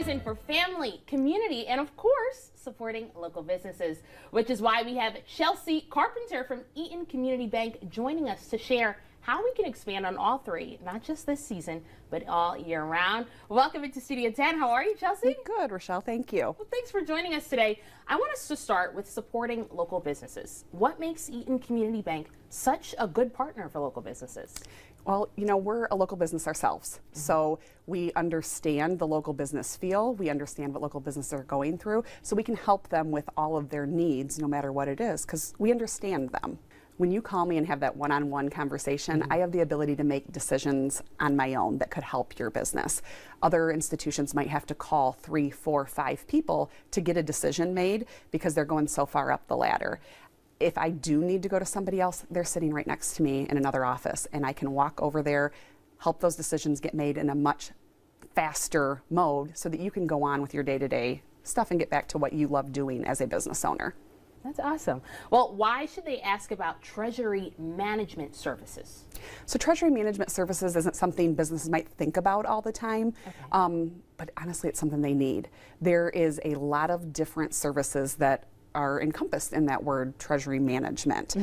season for family, community, and of course, supporting local businesses, which is why we have Chelsey Carpenter from Eaton Community Bank joining us to share how we can expand on all three, not just this season, but all year round. Welcome into Studio 10. How are you, Chelsey? Good, Rochelle. Thank you. Well, thanks for joining us today. I want us to start with supporting local businesses. What makes Eaton Community Bank such a good partner for local businesses? Well, you know, we're a local business ourselves, so we understand the local business feel, we understand what local businesses are going through, so we can help them with all of their needs, no matter what it is, because we understand them. When you call me and have that one-on-one conversation, I have the ability to make decisions on my own that could help your business. Other institutions might have to call 3, 4, 5 people to get a decision made because they're going so far up the ladder. If I do need to go to somebody else, they're sitting right next to me in another office, and I can walk over there, help those decisions get made in a much faster mode so that you can go on with your day-to-day stuff and get back to what you love doing as a business owner. That's awesome. Well, why should they ask about Treasury management services? So Treasury management services isn't something businesses might think about all the time, but honestly, it's something they need. There is a lot of different services that are encompassed in that word, Treasury management.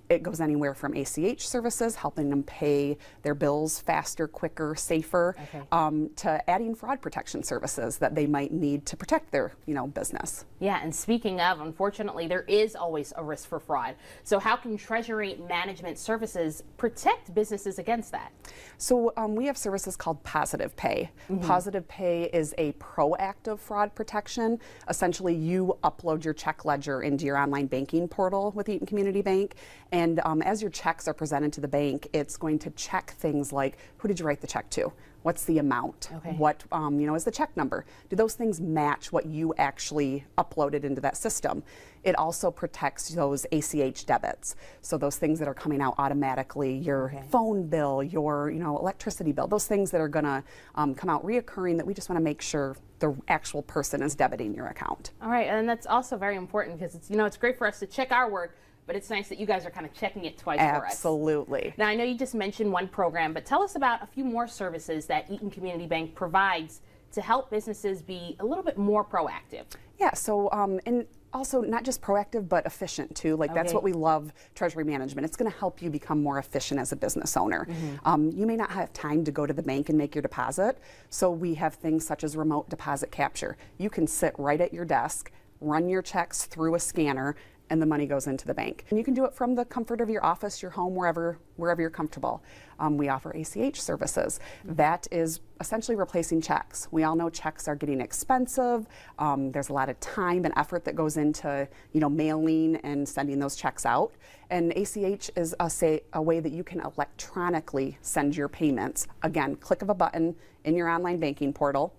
It goes anywhere from ACH services, helping them pay their bills faster, quicker, safer, to adding fraud protection services that they might need to protect their, business. Yeah, and speaking of, unfortunately, there is always a risk for fraud. So how can Treasury management services protect businesses against that? So we have services called Positive Pay. Positive Pay is a proactive fraud protection. Essentially, you upload your check ledger into your online banking portal with Eaton Community Bank, and as your checks are presented to the bank, it's going to check things like, who did you write the check to? What's the amount? What is the check number? Do those things match what you actually uploaded into that system? It also protects those ACH debits. So those things that are coming out automatically, your phone bill, your electricity bill, those things that are gonna come out reoccurring that we just wanna make sure the actual person is debiting your account. All right, and that's also very important because it's great for us to check our work, but it's nice that you guys are kind of checking it twice for us. Absolutely. Now, I know you just mentioned one program, but tell us about a few more services that Eaton Community Bank provides to help businesses be a little bit more proactive. Yeah, so and also not just proactive, but efficient too. Like that's what we love, Treasury management. It's going to help you become more efficient as a business owner. You may not have time to go to the bank and make your deposit, so we have things such as remote deposit capture. You can sit right at your desk, run your checks through a scanner, and the money goes into the bank. And you can do it from the comfort of your office, your home, wherever you're comfortable. We offer ACH services. That is essentially replacing checks. We all know checks are getting expensive. There's a lot of time and effort that goes into mailing and sending those checks out. And ACH is a way that you can electronically send your payments. Again, click of a button in your online banking portal,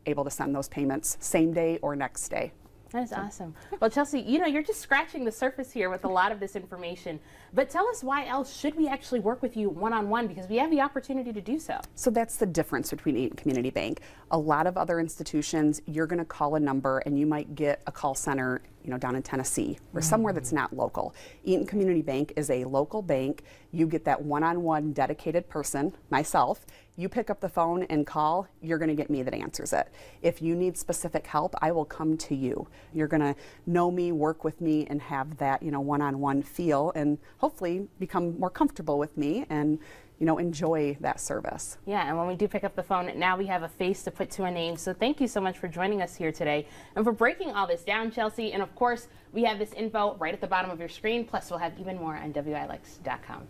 able to send those payments same day or next day. That is awesome. Well, Chelsey, you're just scratching the surface here with a lot of this information, but tell us why else should we actually work with you one-on-one, because we have the opportunity to do so. So that's the difference between Eaton Community Bank. A lot of other institutions, you're going to call a number and you might get a call center down in Tennessee or somewhere that's not local. Eaton Community Bank is a local bank. You get that one-on-one dedicated person, myself. You pick up the phone and call, you're going to get me that answers it. If you need specific help, I will come to you. You're going to know me, work with me, and have that one-on-one feel, and hopefully become more comfortable with me and enjoy that service. Yeah, and when we do pick up the phone, now we have a face to put to a name. So thank you so much for joining us here today and for breaking all this down, Chelsey. And of course, we have this info right at the bottom of your screen. Plus, we'll have even more on WILX.com.